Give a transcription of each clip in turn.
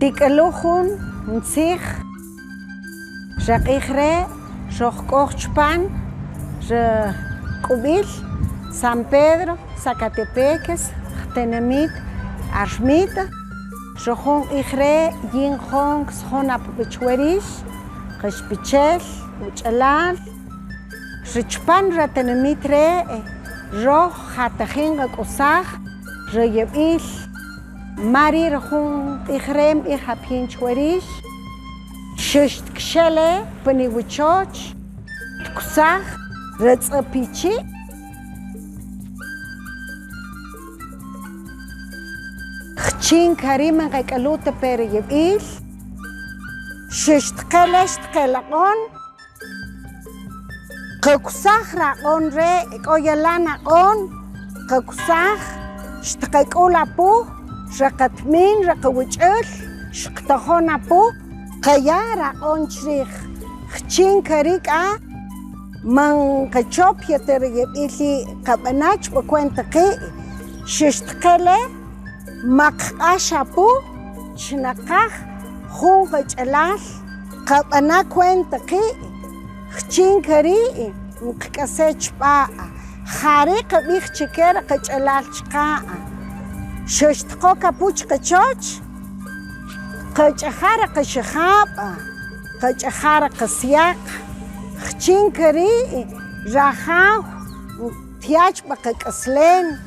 Tikalujun, Nzig, Shakigre, Shokkochpan, Kubil, San Pedro, Zacatepeques, Tenamit, Arshmita, Shohon Igre, Yin Hong, Shonap Bichwerish, Respichel, Uchalal, Richpan Ratenamitre, Roh Hatahing Kosach, Reyebil, Mari Rahun Igrem Ihapin Chwerish, Shust Kshele, Peniwichoch, Kusach, Retzapichi, Chin Karim and Kaluta Periyebil, Shust Kelesh Kelakon, Kakusach Raon Re, Oyalana on, Kakusach, Stakolapu, Shakatmin, Rakawichel, Shktahona Kayara on Shrich, Chin Karika, Man Kachop Yateriyili Kabanach, Bakwenta K, Shistkele, Makashapu, Chinakach, Hungach Alas, Kabana Kwenta K, Chin Kari, Mukasech Pa, Harika Bich Chikera Kachalachka, Shistkoka Puchka Church. Kachahara Kashahapa, Kachahara Kasiak, Chinkari, Raha, Tiach Bakaslen,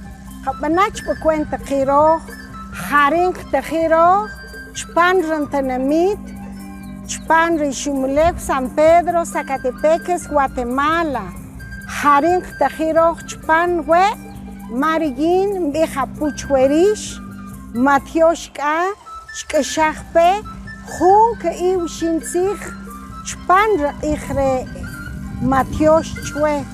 Kabanach Bakwenta Kiro, Haring Tahiro, Chpanran Tanamit, Chpanri Shumulek, San Pedro, Zacatepeques, Guatemala, Haring Tahiro, Chpanwe, Marigin, Beja Puchwerish, Matioshka. Shkashachpe, Hunk Iw Shinzich, Chpandra Igre, Matiosh Chwe.